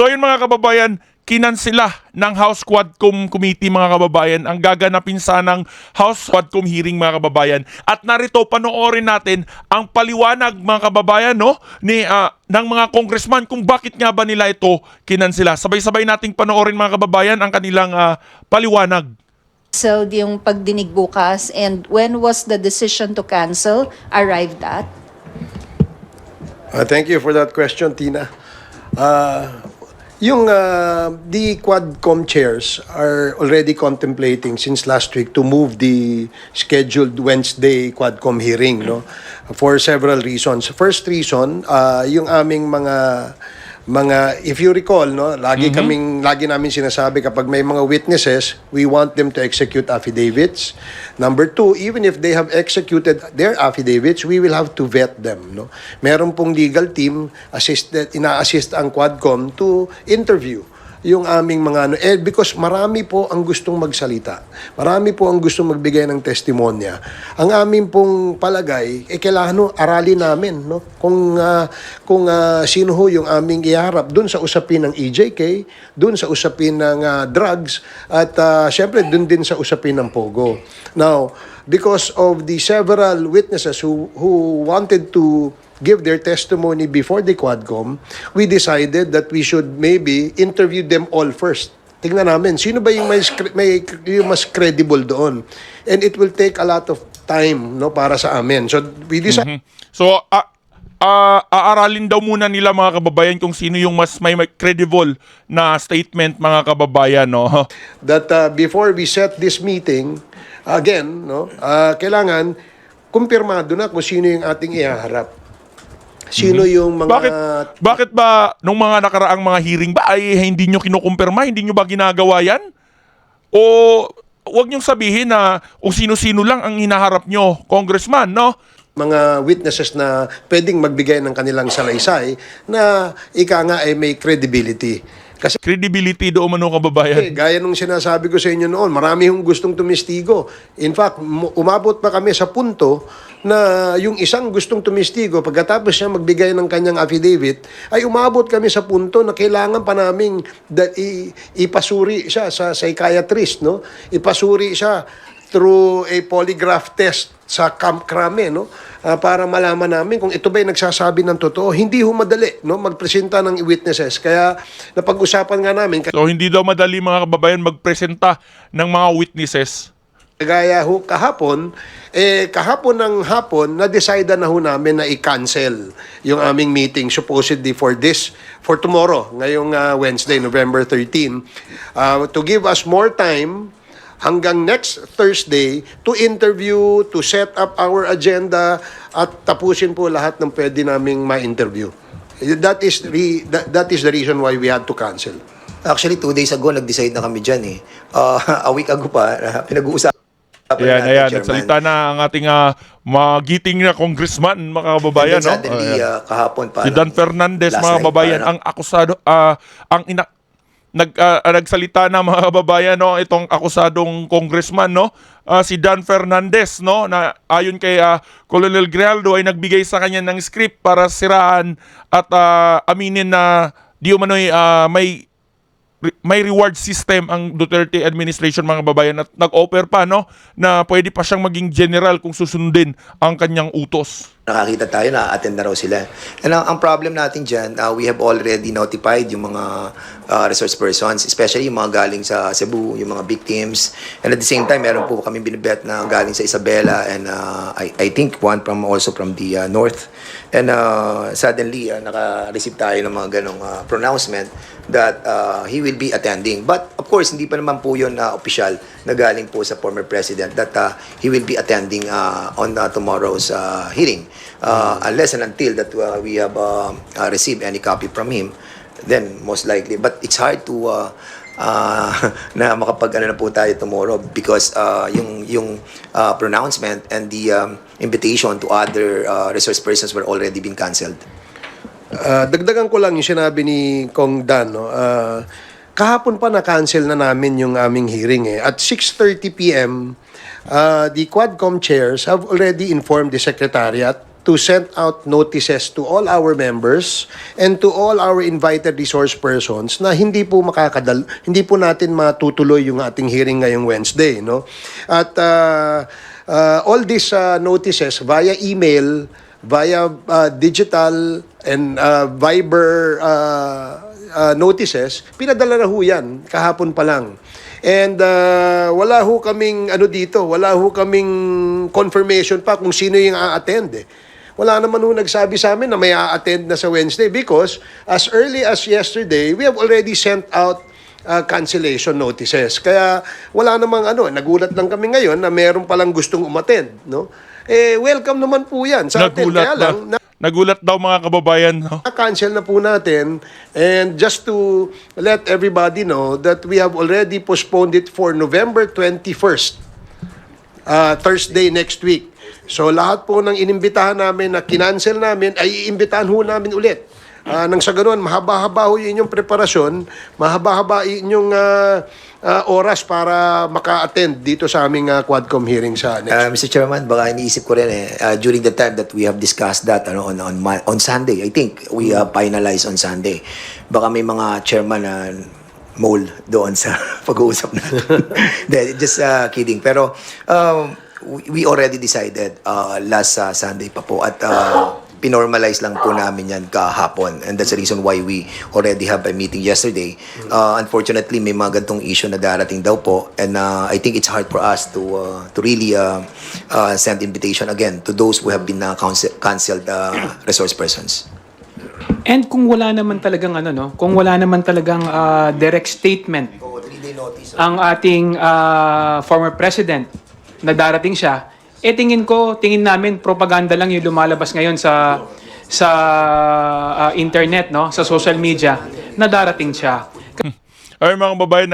So yun mga kababayan, kinansela ng House Quadcom Committee mga kababayan ang gaganapin sanang House Quadcom hearing mga kababayan. At narito panoorin natin ang paliwanag mga kababayan ng mga congressman kung bakit nga ba nila ito kinansela. Sabay-sabay nating panoorin mga kababayan ang kanilang paliwanag. So, yung pagdinig bukas, and when was the decision to cancel arrived at? Thank you for that question, Tina. The Quadcom chairs are already contemplating since last week to move the scheduled Wednesday Quadcom hearing, no, for several reasons. First reason, yung aming mga if you recall, no, lagi namin sinasabi kapag may mga witnesses, we want them to execute affidavits. Number two, even if they have executed their affidavits, we will have to vet them, no. Meron pong legal team ina-assist ang Quadcom to interview yung aming mga because marami po ang gustong magsalita. Marami po ang gustong magbigay ng testimonya. Ang aming pong palagay, kailangan aralin namin, no? Kung sino ho yung aming iharap dun sa usapin ng EJK, dun sa usapin ng drugs, at syempre dun din sa usapin ng Pogo. Now, because of the several witnesses who wanted to give their testimony before the Quadcom, we decided that we should maybe interview them all first. Tingnan namin, sino ba yung yung mas credible doon? And it will take a lot of time, no, para sa amin. So, we decided... So, aaralin daw muna nila mga kababayan kung sino yung mas may credible na statement mga kababayan, no? That before we set this meeting, again, no, kailangan kumpirmado na kung sino yung ating ihaharap. Sino yung mga... Bakit ba nung mga nakaraang mga hearing ba ay hindi nyo kinukumpirma? Hindi nyo ba ginagawa yan? O wag nyo sabihin na kung sino-sino lang ang hinaharap nyo, congressman, no? Mga witnesses na pwedeng magbigay ng kanilang salaysay na ika nga ay may credibility. Kasi Credibility doon mano kababayan. gaya nung sinasabi ko sa inyo noon, marami hong gustong tumistigo. In fact, umabot pa kami sa punto na yung isang gustong tumistigo, pagkatapos siya magbigay ng kanyang affidavit, ay umabot kami sa punto na kailangan pa naming ipasuri siya sa psychiatrist, no? Ipasuri siya through a polygraph test sa Camp Crame, no? Para malaman namin kung ito ba'y nagsasabi ng totoo. Hindi ho madali, no, magpresenta ng witnesses. Kaya napag-usapan nga namin. So hindi daw madali mga kababayan magpresenta ng mga witnesses. Gaya ho kahapon ng hapon, na-decide na ho namin na i-cancel yung aming meeting supposedly for tomorrow, ngayong Wednesday, November 13, to give us more time hanggang next Thursday to interview, to set up our agenda, at tapusin po lahat ng pwede naming ma-interview. That is the reason why we had to cancel. Actually, 2 days ago, nag-decide na kami dyan eh. A week ago pa, pinag-uusapan Ayan, nagsalita na ang ating magiting na congressman, mga kababayan, no? Suddenly, kahapon pa. Si Dan Fernandez, mga kababayan, ang akusado, nagsalita na mga kababayan, no, itong akusadong congressman, no, si Dan Fernandez, no, na ayon kay Colonel Grijaldo ay nagbigay sa kanya ng script para siraan at aminin na di umano'y may reward system ang Duterte administration mga kababayan, at nag-offer pa, no, na pwede pa siyang maging general kung susundin ang kanyang utos. Nakakita tayo na attend na raw sila. And ang problem natin dyan, we have already notified yung mga resource persons, especially yung mga galing sa Cebu, yung mga victims. And at the same time, meron po kami binibet na galing sa Isabela, and I think one also from the north. And suddenly, naka-receive tayo ng mga ganong pronouncement that he will be attending. But of course, hindi pa naman po yun official na galing po sa former president that he will be attending on tomorrow's hearing. Unless and until that we have received any copy from him, then most likely. But it's hard to na makapag-ano na po tayo tomorrow because yung pronouncement and the invitation to other resource persons were already been cancelled. Dagdagan ko lang yung sinabi ni Kong Dan, no? Kahapon pa na-cancel na namin yung aming hearing eh. At 6:30 p.m., the Quadcom chairs have already informed the Secretariat to send out notices to all our members and to all our invited resource persons na hindi po hindi po natin matutuloy yung ating hearing ngayong Wednesday, no? At all these notices via email, via digital and Viber notices, pinadala na ho yan kahapon pa lang. And wala ho kaming wala ho kaming confirmation pa kung sino yung a-attend. Wala naman ho nagsabi sa amin na may a-attend na sa Wednesday because as early as yesterday, we have already sent out cancellation notices. Kaya wala namang nagulat lang kami ngayon na meron palang gustong umattend, no? Welcome naman po 'yan sa atin. Kaya lang Nagulat daw mga kababayan, no? cancel na po natin, and just to let everybody know that we have already postponed it for November 21st, Thursday next week. So lahat po ng inimbitahan namin na kinancel namin ay iimbitahan ho namin ulit. Nang sa ganoon, mahaba-haba ho yung inyong preparasyon, mahaba-haba inyong oras para maka-attend dito sa aming Quadcom hearing sa next. Mr. Chairman, baka iniisip ko rin during the time that we have discussed that on Sunday, I think we finalized on Sunday. Baka may mga chairman na mole doon sa pag-uusap natin. Just kidding. Pero we already decided last Sunday pa po at pinormalize lang po namin yan kahapon, and that's the reason why we already have a meeting yesterday. Unfortunately, may mga gantong issue na darating daw po, and I think it's hard for us to really send invitation again to those who have been canceled resource persons. And kung wala naman talagang kung wala naman talagang direct statement 3-day notice. ang ating former president na darating siya, tingin namin propaganda lang yung lumalabas ngayon sa internet, no, sa social media na darating siya. Ay mga kababayan,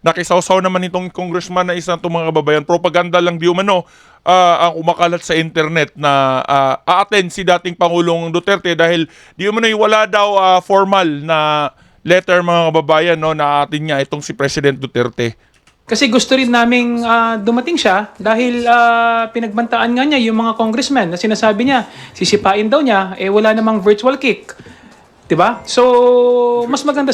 nakisawsaw naman itong congressman na isang itong mga kababayan. Propaganda lang di umano ang umakalat sa internet na a-attend si dating Pangulong Duterte dahil di umano wala daw formal na letter mga kababayan, no, na atin nga itong si President Duterte. Kasi gusto rin naming dumating siya dahil pinagbantaan nga niya yung mga congressmen na sinasabi niya, sisipain daw niya, wala namang virtual kick. 'Di ba? So, mas maganda.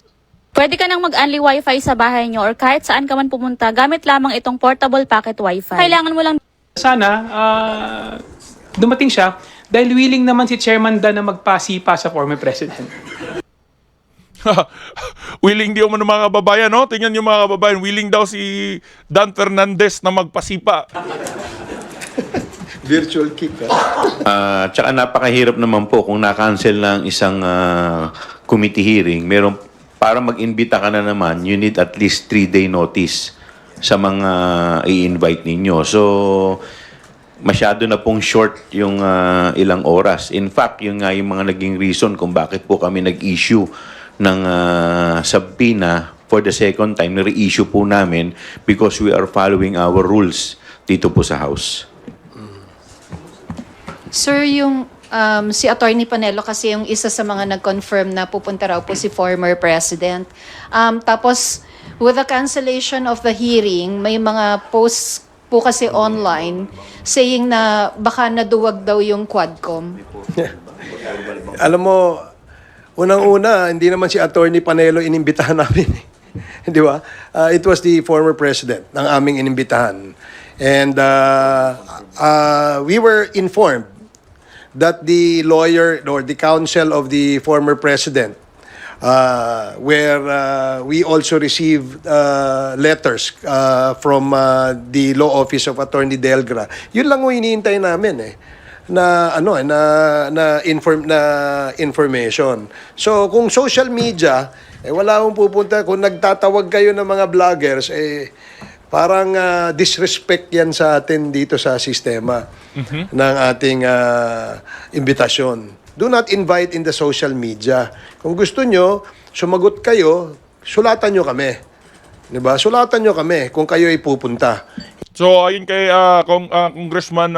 Pwede ka nang mag-unli wifi sa bahay nyo or kahit saan ka man pumunta, gamit lamang itong portable pocket wifi. Kailangan mo lang Sana dumating siya dahil willing naman si Chairman Dan na magpasipa sa former president. Willing di umano mga kababayan, no? Tingnan yung mga kababayan, willing daw si Dan Fernandez na magpasipa. Virtual kick, Tsaka napakahirap naman po kung na-cancel ng isang committee hearing. Para mag-imbita ka na naman, you need at least 3-day notice sa mga i-invite ninyo. So, masyado na pong short yung ilang oras. In fact, yung mga naging reason kung bakit po kami nag-issue ng subpoena for the second time, na-reissue po namin because we are following our rules dito po sa House. Sir, yung si Attorney Panelo kasi yung isa sa mga nag-confirm na pupunta raw po si former President. Tapos, with the cancellation of the hearing, may mga posts po kasi online saying na baka naduwag daw yung Quadcom. Alam mo, unang-una, hindi naman si Attorney Panelo inimbitahan namin. Di ba? It was the former president ng aming inimbitahan. And we were informed that the lawyer or the counsel of the former president, where we also received letters from the law office of Attorney Delgra. Yun lang yung hinihintay namin na information. So kung social media wala akong pupunta, kung nagtatawag kayo ng mga vloggers parang disrespect yan sa atin dito sa sistema ng ating imbitasyon. Do not invite in the social media. Kung gusto nyo sumagot kayo, sulatan nyo kami. 'Di ba? Sulatan nyo kami kung kayo ay pupunta. So ayun kay Congressman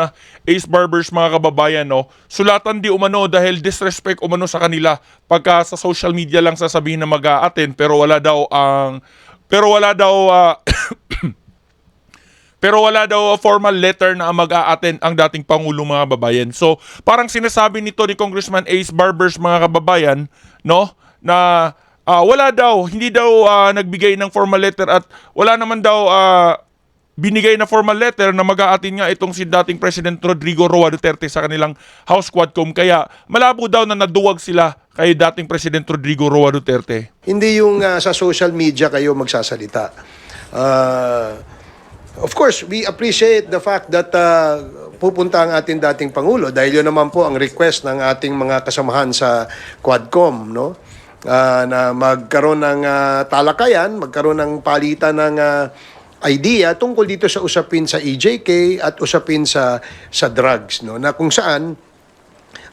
Ace Barbers mga kababayan, no, sulatan di umano dahil disrespect umano sa kanila pagka sa social media lang sasabihin na mag-a-attend pero wala daw Pero wala daw formal letter na mag-a-attend ang dating Pangulo, mga kababayan. So, parang sinasabi nito ni Congressman Ace Barbers, mga kababayan, no, na wala daw, hindi daw nagbigay ng formal letter at wala naman daw binigay na formal letter na mag-a-attend nga itong si dating President Rodrigo Roa Duterte sa kanilang House Quadcom. Kaya malabo daw na naduwag sila kay dating President Rodrigo Roa Duterte. Hindi yung sa social media kayo magsasalita. Of course, we appreciate the fact that pupunta ang ating dating Pangulo dahil yun naman po ang request ng ating mga kasamahan sa Quadcom, no? Na magkaroon ng talakayan, magkaroon ng palitan ng idea tungkol dito sa usapin sa EJK at usapin sa drugs, no, na kung saan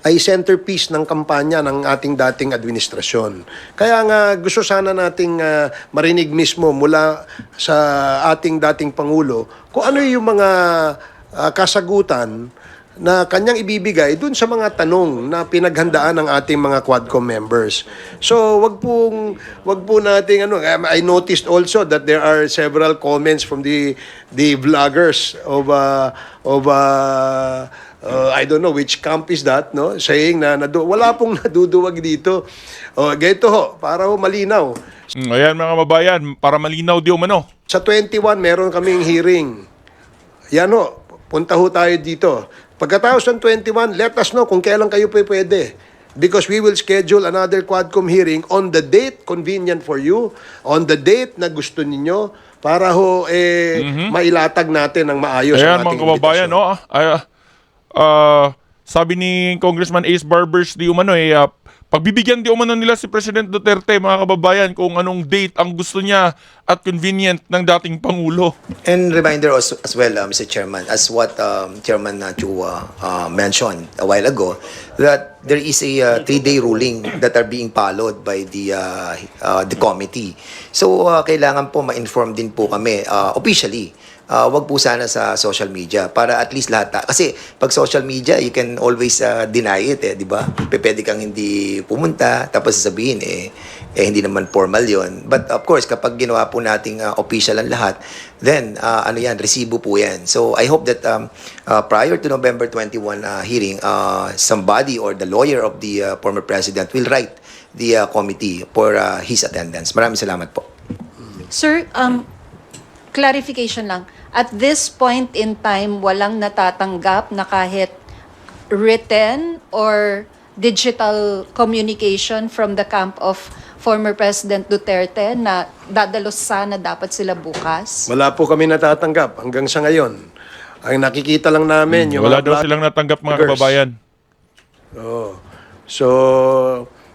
ay centerpiece ng kampanya ng ating dating administrasyon. Kaya nga gusto sana nating marinig mismo mula sa ating dating Pangulo kung ano yung mga kasagutan na kanyang ibibigay dun sa mga tanong na pinaghandaan ng ating mga Quadcom members. So, wag po nating I noticed also that there are several comments from the vloggers of I don't know which camp is that, no? Saying na wala pong naduduwag dito. Ganito ho, para ho malinaw. Ayan, mga kababayan, para malinaw di umano. Sa 21 meron kaming hearing. Yan ho, punta ho tayo dito. Pagkatapos ng 21, let us know kung kailan kayo pwede. Because we will schedule another Quadcom hearing on the date convenient for you, on the date na gusto ninyo, para ho mailatag natin ng maayos Ayan, ang ating mga kababayan, imbitasyon. no? Sabi ni Congressman Ace Barbers di umano pagbibigyan di umano nila si President Duterte, mga kababayan, kung anong date ang gusto niya at convenient ng dating Pangulo. And reminder also, as well, Mr. Chairman, as what Chairman Chu mentioned a while ago, that there is a 3-day ruling that are being followed by the committee. So, kailangan po ma-inform din po kami officially. Wag po sana sa social media para at least lahat. Kasi pag social media, you can always deny it, di ba? Pwede kang hindi pumunta, tapos sasabihin, hindi naman formal yon. But of course, kapag ginawa po nating official ang lahat, then resibo po yan. So I hope that prior to November 21 hearing, somebody or the lawyer of the former president will write the committee for his attendance. Maraming salamat po. Sir, clarification lang. At this point in time, walang natatanggap na kahit written or digital communication from the camp of former President Duterte na dadalos sana dapat sila bukas? Wala po kami natatanggap hanggang sa ngayon. Ang nakikita lang namin yung Wala mga daw vloggers. silang natanggap, mga kababayan. So,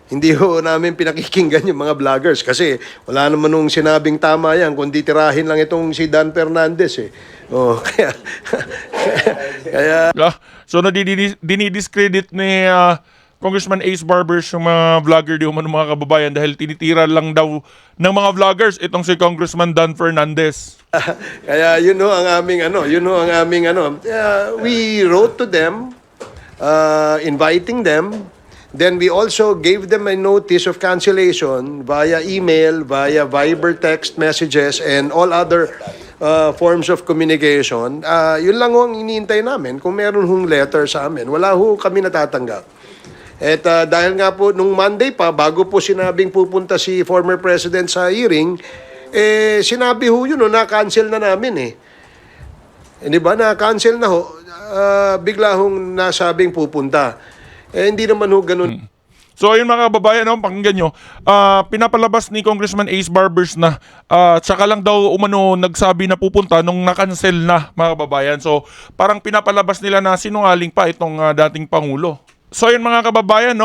hindi ho namin pinakikinggan yung mga vloggers kasi wala naman nung sinabing tama yan, kundi tirahin lang itong si Dan Fernandez kaya So, dinidiscredit ni Congressman Ace Barbers yung mga vlogger di umano, mga kababayan, dahil tinitira lang daw ng mga vloggers itong si Congressman Dan Fernandez. kaya yun ho ang aming we wrote to them inviting them. Then we also gave them a notice of cancellation via email, via Viber text messages, and all other forms of communication. Yun lang ho ang iniintay namin. Kung meron hong letter sa amin, wala ho kami natatanggap. At dahil nga po, nung Monday pa, bago po sinabing pupunta si former president sa hearing, sinabi ho yun, na-cancel na namin di ba? Na-cancel na ho. Bigla hong nasabing pupunta. Hindi naman ho ganun. So ayun, mga kababayan, pakinggan nyo, pinapalabas ni Congressman Ace Barbers na tsaka lang daw umano nagsabi na pupunta nung na-cancel na, mga kababayan. So parang pinapalabas nila na sinungaling pa itong dating Pangulo. So ayun, mga kababayan,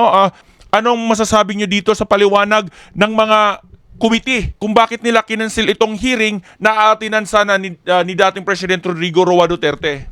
anong masasabi nyo dito sa paliwanag ng mga committee kung bakit nila kinansil itong hearing na aatinan sana ni dating President Rodrigo Roa Duterte?